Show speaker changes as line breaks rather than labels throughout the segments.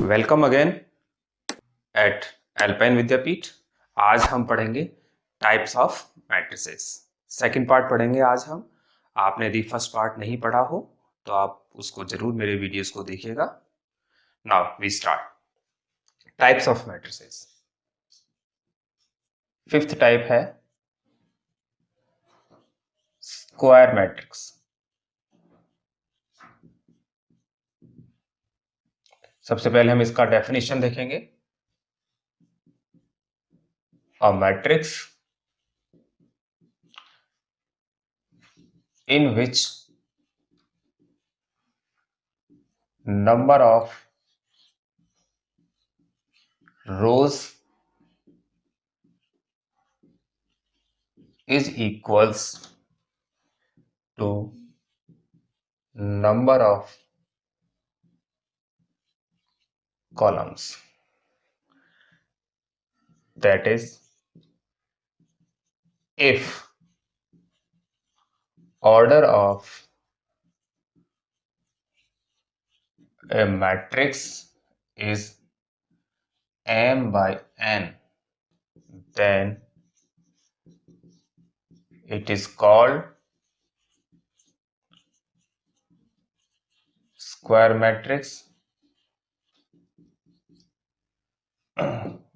Welcome again eight alpine विद्यापीठ। आज हम पढ़ेंगे types of matrices. Second part पढ़ेंगे आज हम। आपने यदि फर्स्ट पार्ट नहीं पढ़ा हो तो आप उसको जरूर मेरे वीडियोस को देखिएगा। Now we start types of matrices. Fifth type है स्क्वायर मैट्रिक्स। सबसे पहले हम इसका डेफिनेशन देखेंगे। A matrix in which number of rows is equals to number of columns. That is, if order of a matrix is m by n, then it is called square matrix.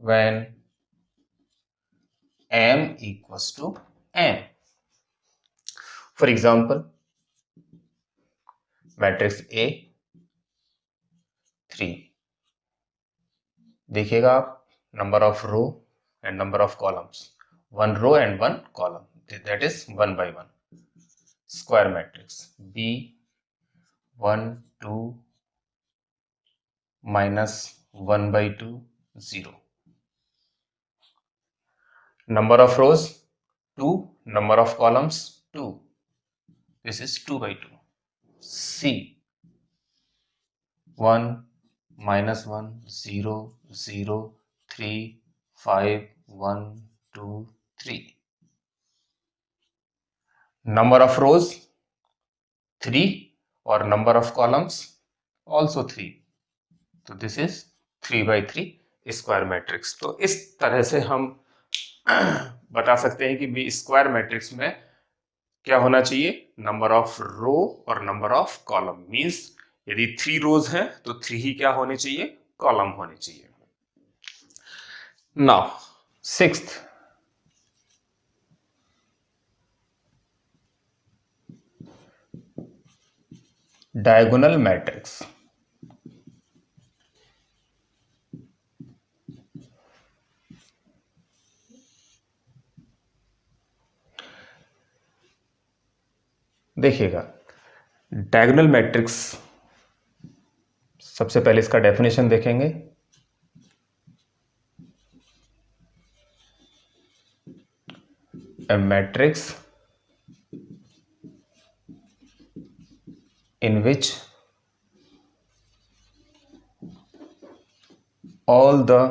When m equals to n. For example, matrix A 3. देखिएगा आप, number of row and number of columns, one row and one column, that is 1 by 1. Square matrix B 1 2 minus 1 by 2 0. Number of rows 2, number of columns 2, this is 2 by 2. C 1 minus 1 0 0 3 5 1 2 3. Number of rows 3 or number of columns also 3. तो this is 3 by 3 square matrix. तो इस तरह से हम बता सकते हैं कि भी स्क्वायर मैट्रिक्स में क्या होना चाहिए, नंबर ऑफ रो और नंबर ऑफ कॉलम। मींस यदि 3 रोज हैं तो 3 ही क्या होने चाहिए, कॉलम होने चाहिए। Now sixth, diagonal matrix. देखिएगा, डायगोनल मैट्रिक्स, सबसे पहले इसका डेफिनेशन देखेंगे। A matrix in which all the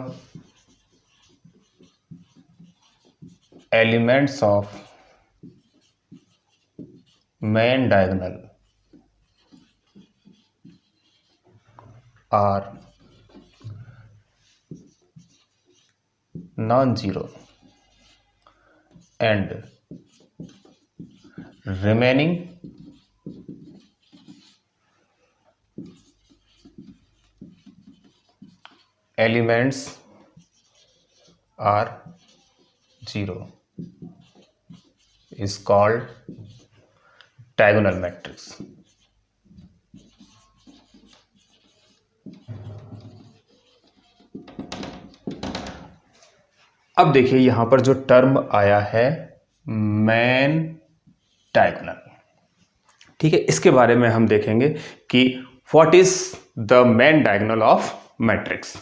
elements of main diagonal are non-zero and remaining elements are zero is called diagonal matrix. अब देखिए यहां पर जो टर्म आया है मेन डायगोनल, ठीक है, इसके बारे में हम देखेंगे कि what is the main diagonal of matrix.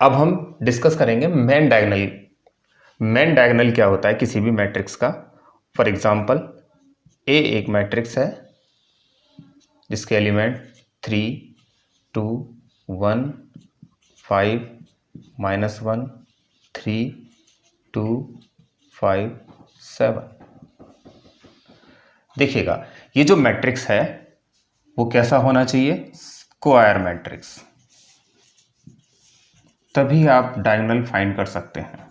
अब हम डिस्कस करेंगे मेन डायगोनल। मेन डायगोनल क्या होता है किसी भी मैट्रिक्स का। फॉर एग्जांपल, ए एक मैट्रिक्स है जिसके एलिमेंट 3 2 1 5 -1 3 2 5 7। देखिएगा ये जो मैट्रिक्स है वो कैसा होना चाहिए, स्क्वायर मैट्रिक्स। तभी आप डायगोनल फाइंड कर सकते हैं।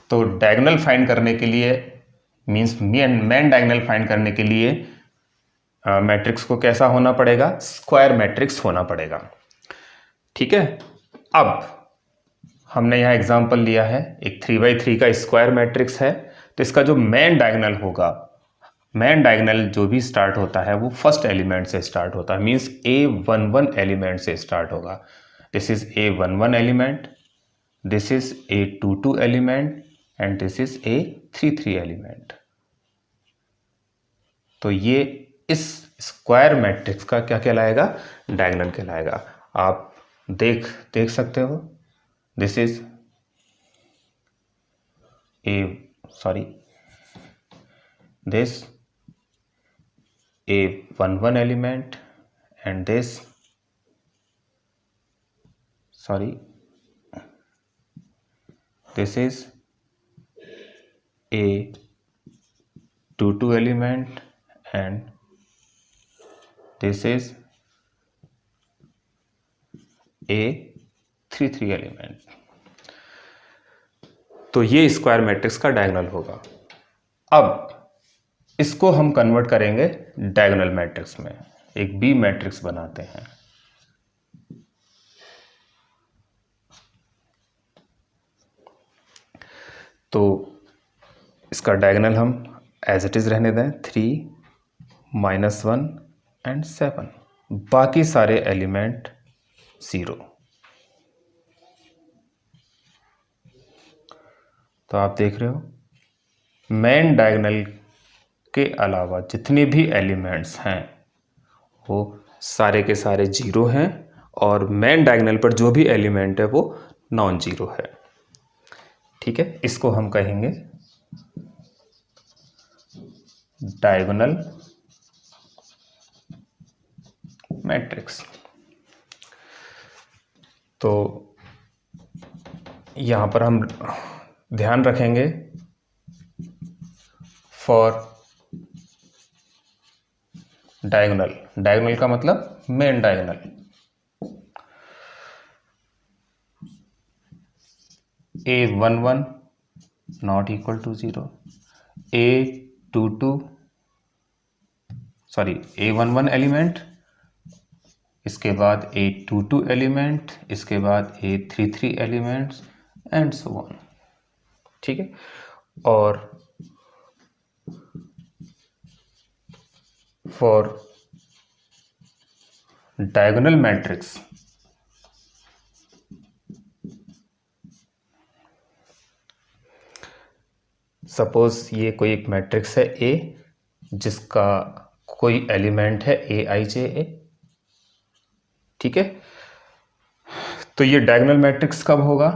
तो डायगोनल फाइंड करने के लिए मींस मेन डायगोनल फाइंड करने के लिए मैट्रिक्स को कैसा होना पड़ेगा, स्क्वायर मैट्रिक्स होना पड़ेगा। ठीक है, अब हमने यहाँ एग्जांपल लिया है एक 3x3 का स्क्वायर मैट्रिक्स है, तो इसका जो मेन डायगोनल होगा, मेन डायगोनल जो भी स्टार्ट होता है वो फर्स्ट एलिमेंट से स्टार्ट होता है, मींस A11 एलिमेंट से स्टार्ट होगा। This is A11 element, this is A22 element and this is A33 element. तो ये इस स्क्वायर मैट्रिक्स का क्या कहलाएगा, डायगोनल कहलाएगा। आप देख सकते हो, this is this A11 element and this is A22 element and this is A33 element। तो ये स्क्वायर मैट्रिक्स का डायगोनल होगा। अब इसको हम कन्वर्ट करेंगे डायगोनल मैट्रिक्स में, एक बी मैट्रिक्स बनाते हैं। तो इसका डायगोनल हम एज इट इज रहने दें, 3 -1 एंड 7, बाकी सारे एलिमेंट 0। तो आप देख रहे हो मेन डायगोनल के अलावा जितने भी एलिमेंट्स हैं वो सारे के सारे 0 हैं और मेन डायगोनल पर जो भी एलिमेंट है वो नॉन जीरो है। ठीक है, इसको हम कहेंगे डायगोनल मैट्रिक्स। तो यहाँ पर हम ध्यान रखेंगे फॉर डायगोनल, डायगोनल का मतलब main diagonal, A11 not equal to 0, A11 element, इसके बाद A22 एलिमेंट, इसके बाद A33 elements and so on. ठीक है, और फॉर डायगोनल मैट्रिक्स सपोज ये कोई एक मैट्रिक्स है A जिसका कोई एलिमेंट है AIJ। ठीक है, तो ये डायगोनल मैट्रिक्स कब होगा,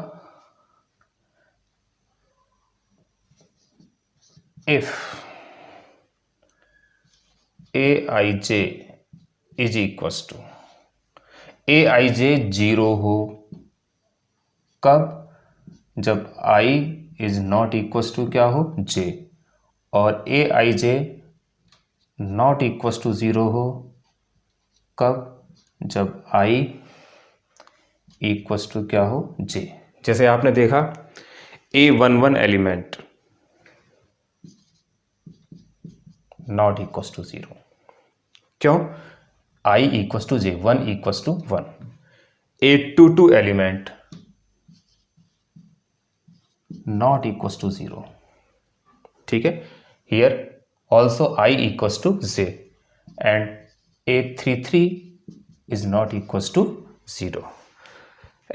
if AIJ is equal to AIJ 0 हो। कब, जब I is not equal to क्या हो, J, और AIJ नॉट इक्वल टू 0 हो। कब, जब I इक्वल टू क्या हो, J। जैसे आपने देखा A11 element not equal to 0, क्यों, I equal to J, 1 equal to 1। A22 element not equal to 0। ठीक है, here also I equal to J and A33 is not equal to 0।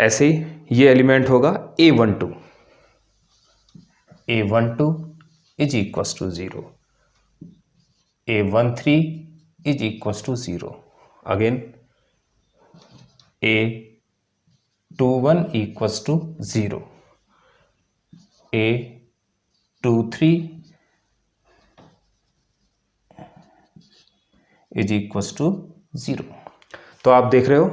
ऐसे ही ये एलिमेंट होगा A12 is equal to 0, A13 is equal to 0, again A21 equal to 0, A23 is equal to 0। तो आप देख रहे हो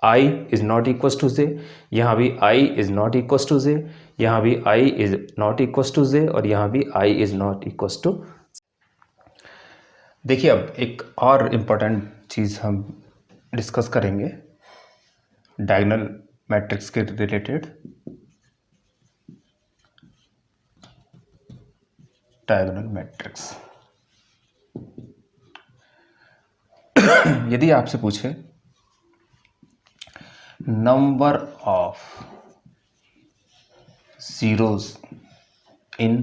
I is not equal to J, यहाँ भी I is not equal to J, यहाँ भी I is not equal to J और यहाँ भी I is not equal to. देखिए अब एक और इम्पोर्टेंट चीज़ हम डिस्कस करेंगे डायगोनल मैट्रिक्स के रिलेटेड। डायगोनल मैट्रिक्स यदि आपसे पूछे number of zeros in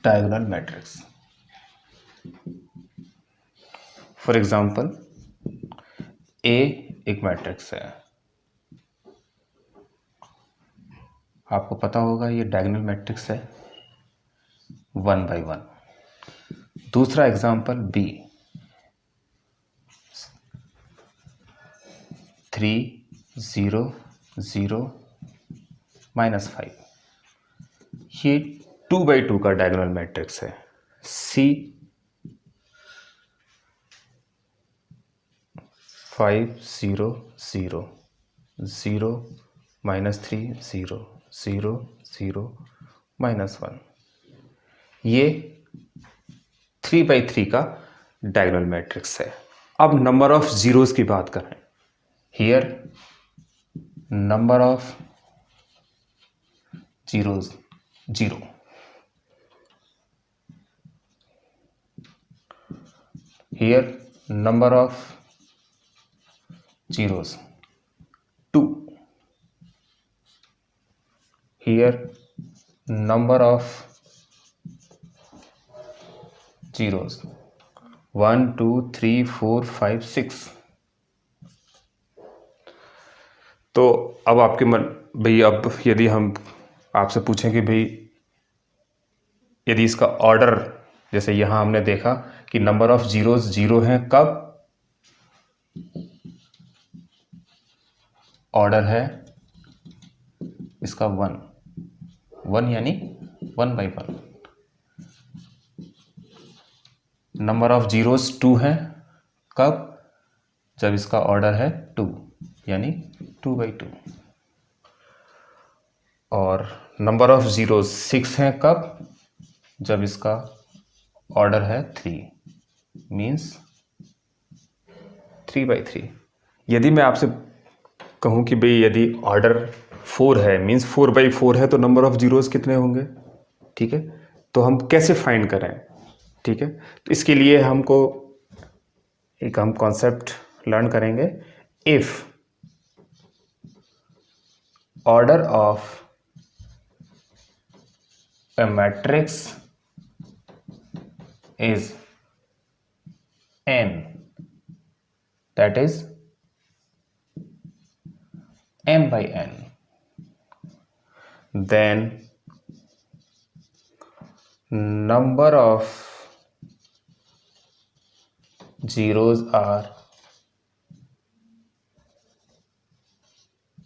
diagonal matrix, for example A एक मैट्रिक्स है, आपको पता होगा ये डायगोनल मैट्रिक्स है 1/1। दूसरा एग्जांपल B 3 0 0 -5, ये 2/2 का डायगोनल मैट्रिक्स है। C 5 0 0 0 -3 0 0 0 -1, ये 3/3 का डायगोनल मैट्रिक्स है। अब नंबर ऑफ जीरोस की बात करें, here number of zeros 0, here number of zeros 2, here number of zeros 1 2 3 4 5 6। तो अब आपके मन भाई, अब यदि हम आपसे पूछें कि भाई यदि इसका ऑर्डर, जैसे यहां हमने देखा कि नंबर ऑफ जीरोस 0 हैं, कब ऑर्डर है इसका 1 यानी 1/1। नंबर ऑफ जीरोस 2 हैं, कब, जब इसका ऑर्डर है 2 यानी 2/2। और नंबर ऑफ जीरोस 6 हैं, कब, जब इसका ऑर्डर है 3 मीन्स 3/3। यदि मैं आपसे कहूं कि भाई यदि ऑर्डर 4 है मीन्स 4/4 है, तो नंबर ऑफ जीरोस कितने होंगे? ठीक है, तो हम कैसे फाइंड करें? ठीक है, तो इसके लिए हमको एक हम कॉन्सेप्ट लर्न करेंगे। If order of a matrix is n, that is m/n, then number of zeros are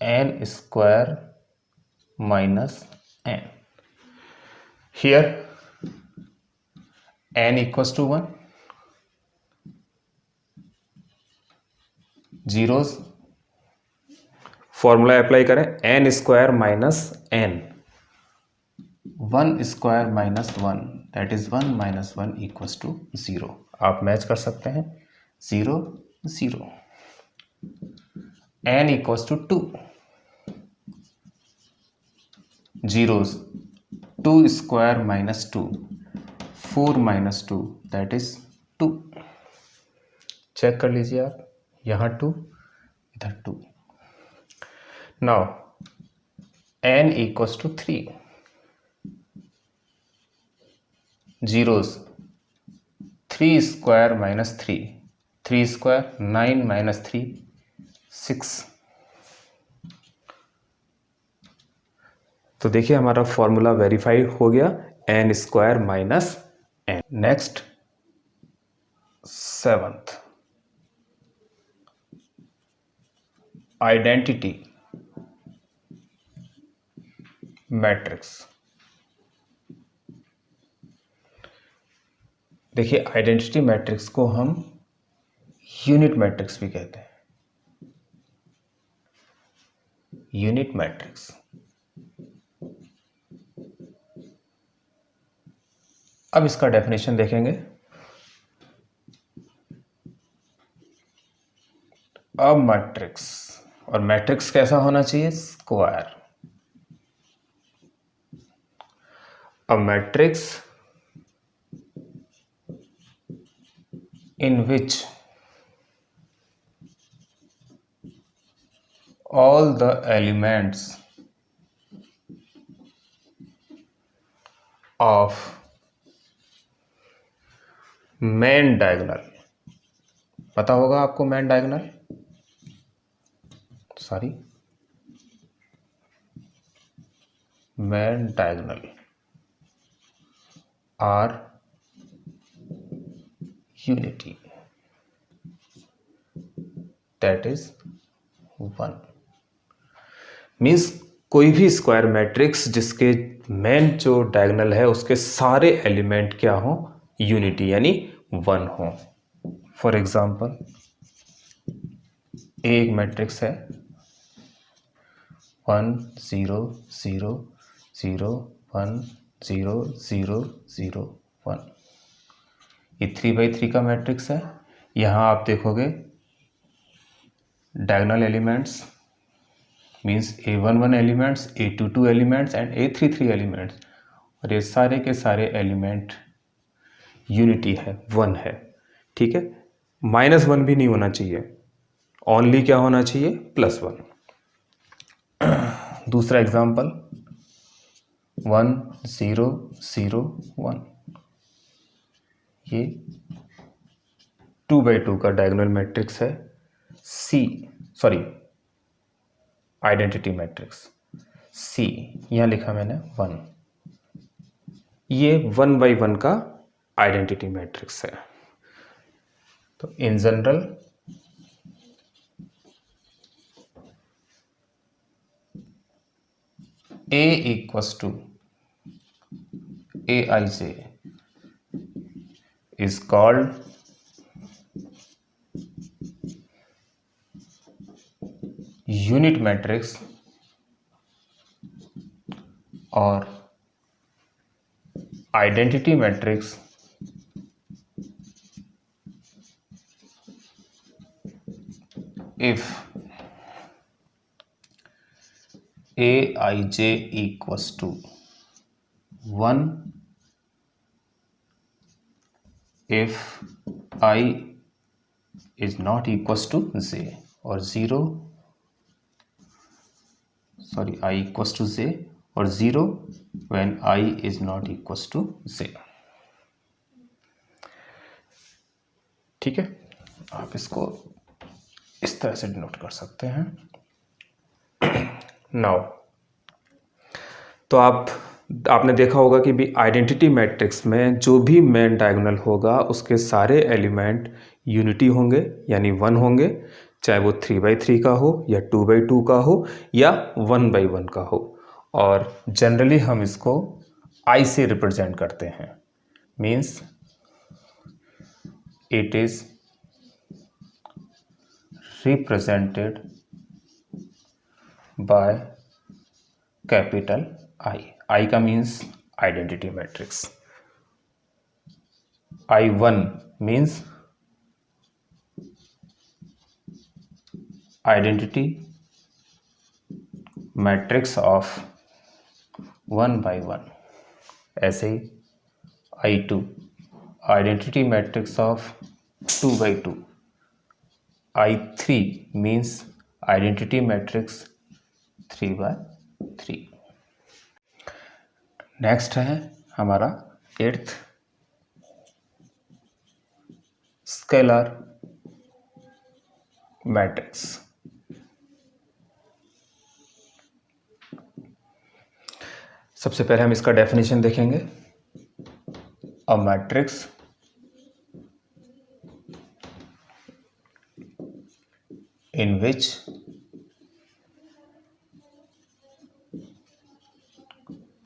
n square minus n. Here n equals to 1, zeros formula apply करें, n square minus n, 1 square minus 1 that is 1 - 1 equals to 0। आप match कर सकते हैं 0 0। n equals to 2, zeros 2 square minus 2, 4 - 2 that is 2। Check कर लीजिए आप, यहाँ 2 इधर 2। Now n equals to 3, zeros 3 square minus 3, 3 square 9 - 3 6। तो देखिए हमारा फॉर्मूला वेरीफाई हो गया, n square minus n। Next 7th, identity matrix. देखिए आइडेंटिटी मैट्रिक्स को हम यूनिट मैट्रिक्स भी कहते हैं, यूनिट मैट्रिक्स। अब इसका डेफिनेशन देखेंगे। अ मैट्रिक्स, और मैट्रिक्स कैसा होना चाहिए? Square. A matrix in which all the elements of main diagonal, पता होगा आपको main diagonal, sorry main diagonal are unity, that is 1। Means कोई भी स्क्वायर मैट्रिक्स जिसके मेन जो डायगोनल है उसके सारे एलिमेंट क्या हो? यूनिटी यानी 1 हो। फॉर एग्जांपल एक मैट्रिक्स है 1 0 0 0 1 0 0 0 1, ये 3x3 का मैट्रिक्स है। यहाँ आप देखोगे diagonal elements means A11 elements, A22 elements and A33 elements, और ये सारे के सारे एलिमेंट यूनिटी है, 1 है। ठीक है, -1 भी नहीं होना चाहिए, ओनली क्या होना चाहिए? +1। दूसरा एग्जांपल 1 0 0 1, ये 2x2 का डायगोनल मैट्रिक्स है, आइडेंटिटी मैट्रिक्स C, यहाँ लिखा मैंने 1, ये 1x1 का आइडेंटिटी मैट्रिक्स है। तो in general A equals to Aij is called unit matrix or identity matrix if Aij equals to 1, if I is not equals to j, or 0, I equals to j, or 0 when I is not equals to j। ठीक है, आप इसको इस तरह से denote कर सकते हैं। नाउ तो आपने देखा होगा कि भी आइडेंटिटी मैट्रिक्स में जो भी मेन डायगोनल होगा उसके सारे एलिमेंट यूनिटी होंगे यानी 1 होंगे, चाहे वो 3x3 का हो या 2x2 का हो या 1x1 का हो। और जनरली हम इसको I से रिप्रेजेंट करते हैं, means it is represented by capital I का means identity matrix, I1 means identity matrix of 1x1, ऐसे ही I2 identity matrix of 2x2, I3 means identity matrix 3x3। Next है हमारा 8th स्केलर मैट्रिक्स। सबसे पहले हम इसका डेफिनेशन देखेंगे। A matrix in which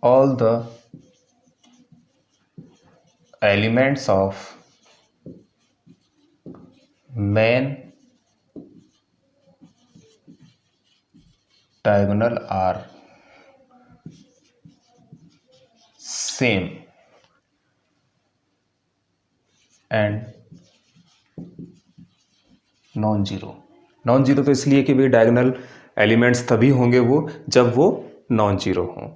all the elements of main diagonal are same and non-zero, non zero तो इसलिए कि भाई डायगोनल एलिमेंट्स तभी होंगे वो जब वो नॉन जीरो हों।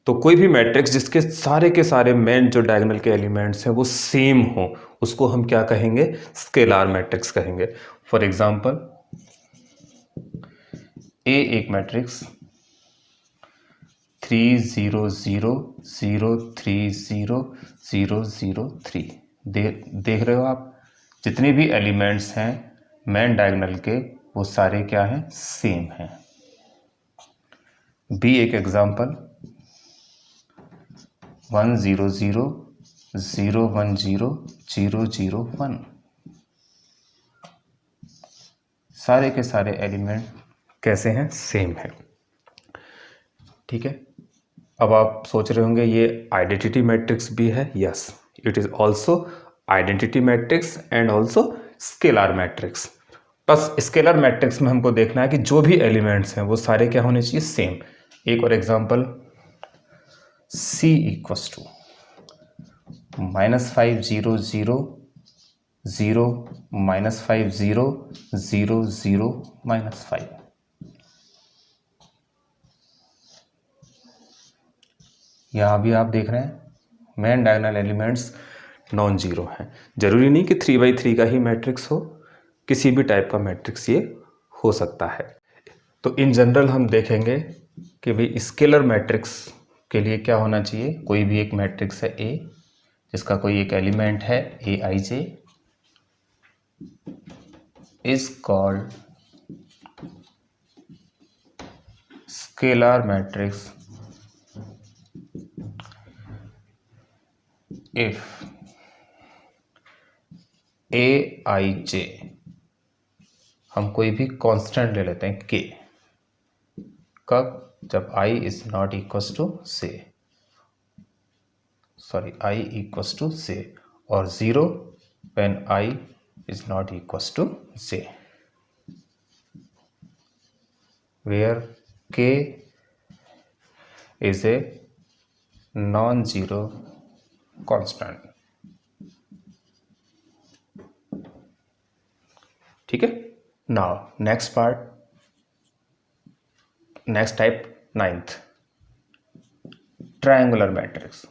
तो कोई भी मैट्रिक्स जिसके सारे के सारे मेन जो डायगोनल के एलिमेंट्स हैं वो सेम हो, उसको हम क्या कहेंगे? स्केलार मैट्रिक्स कहेंगे। फॉर एग्जांपल ए एक मैट्रिक्स 3 0 0 0 3 0 0 0 3 देख रहे हो आप, जितने भी एलिमेंट्स हैं मेन डायगोनल के वो सारे क्या हैं? सेम हैं। बी एक एग्जांपल 1 0 0 0 1 0 0 0 1, सारे के सारे एलिमेंट कैसे हैं? सेम है। ठीक है। अब आप सोच रहे होंगे ये आइडेंटिटी मैट्रिक्स भी है। Yes, it is also identity matrix and also scalar matrix. बस स्केलर मैट्रिक्स में हमको देखना है कि जो भी एलिमेंट्स हैं वो सारे क्या होने चाहिए? सेम। एक और एग्जांपल C इक्वस टू -5 0 0 0 -5 0 0 0 -5। यहाँ भी आप देख रहे हैं main diagonal elements non zero हैं। जरूरी नहीं कि 3x3 का ही मैट्रिक्स हो, किसी भी टाइप का मैट्रिक्स ये हो सकता है। तो इन जनरल हम देखेंगे कि भाई स्केलर मैट्रिक्स के लिए क्या होना चाहिए। कोई भी एक मैट्रिक्स है A जिसका कोई एक एलिमेंट है Aij is called scalar matrix if Aij, हम कोई भी कांस्टेंट ले लेते हैं K, कब? जब I is not equal to से, सॉरी I इक्वल टू से, और 0 when I is not equals to J, where K is a non-zero constant। ठीक है। Now next part, next type, 9th, triangular matrix.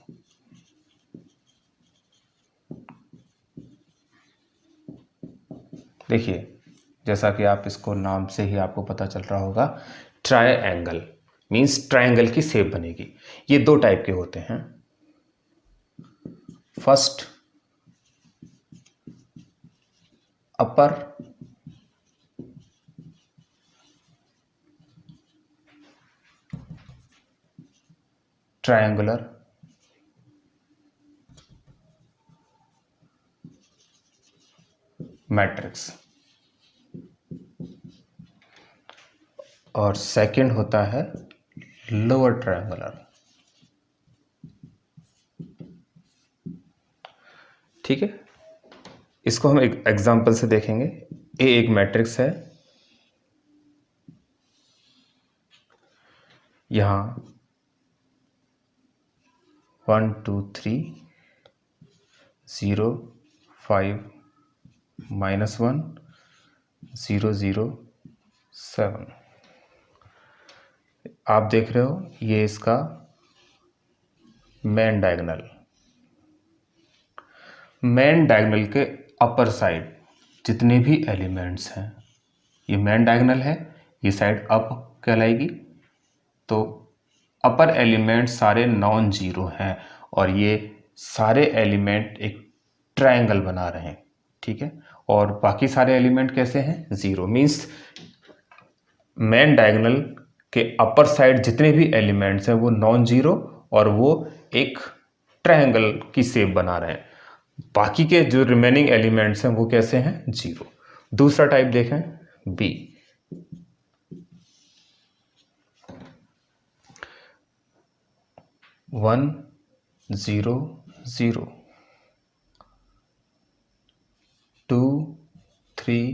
देखिए, जैसा कि आप इसको नाम से ही आपको पता चल रहा होगा, ट्रायंगल मीन्स ट्रायंगल की शेप बनेगी। ये दो टाइप के होते हैं। फर्स्ट अपर ट्रायंगुलर मैट्रिक्स, और सेकंड होता है लोअर ट्रायंगुलर। ठीक है, इसको हम एक एग्जांपल से देखेंगे। ए एक मैट्रिक्स है, यहां 1 2 3 0 5 -1 0 0 7। आप देख रहे हो ये इसका मेन डायगोनल, मेन डायगोनल के अपर साइड जितने भी एलिमेंट्स हैं, ये मेन डायगोनल है, ये साइड अप कहलाएगी। तो अपर एलिमेंट सारे नॉन जीरो हैं और ये सारे एलिमेंट एक ट्रायंगल बना रहे हैं। ठीक है, और बाकी सारे एलिमेंट कैसे हैं? जीरो। मीन्स मेन डायगोनल के अपर साइड जितने भी एलिमेंट्स हैं वो नॉन जीरो और वो एक ट्रायंगल की शेप बना रहे हैं। बाकी के जो रिमेनिंग एलिमेंट्स हैं वो कैसे हैं? जीरो। दूसरा टाइप देखें, बी। वन 0 0 2 3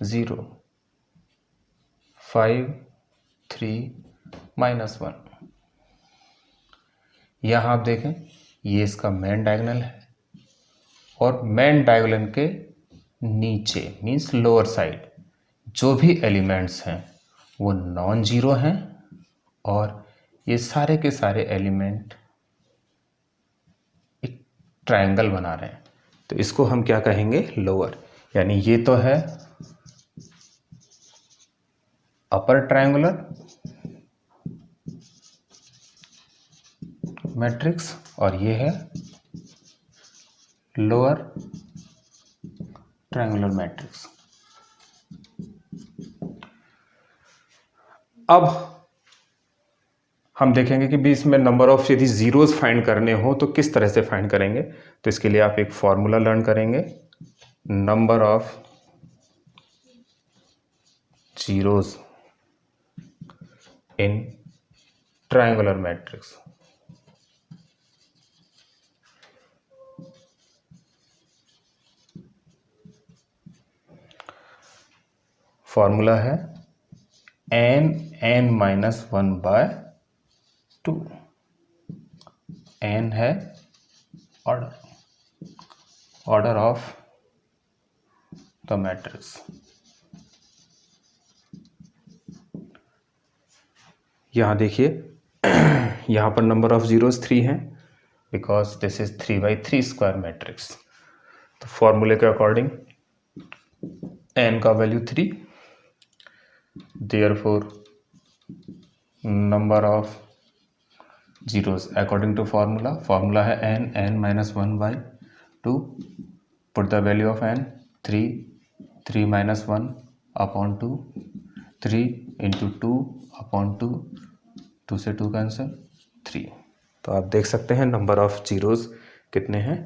0 5 3 -1। यहां आप देखें ये इसका मेन डायगोनल है और मेन डायगोनल के नीचे मीन्स लोअर साइड जो भी एलिमेंट्स हैं वो नॉन जीरो हैं और ये सारे के सारे एलिमेंट एक ट्रायंगल बना रहे हैं, तो इसको हम क्या कहेंगे, लोअर। यानी ये तो है अपर ट्रायंगुलर मैट्रिक्स और ये है लोअर ट्रायंगुलर मैट्रिक्स। अब हम देखेंगे कि भी इसमें नंबर ऑफ यदि जीरोस फाइंड करने हो तो किस तरह से फाइंड करेंगे। तो इसके लिए आप एक फॉर्मूला लर्न करेंगे, number of zeros in triangular matrix. Formula है n माइनस 1/2। n है ऑर्डर ऑफ द मैट्रिक्स। यहाँ देखिए यहाँ पर नंबर ऑफ जीरोस 3 हैं because this is 3/3 square matrix. तो फॉर्मूले के अकॉर्डिंग n का value 3, therefore number of zeros according to formula है n minus 1/2, put the value of n 3 minus 1 upon 2, 3 into 2 upon 2, 2 से 2 कैंसिल 3। तो आप देख सकते हैं नंबर ऑफ जीरोस कितने हैं,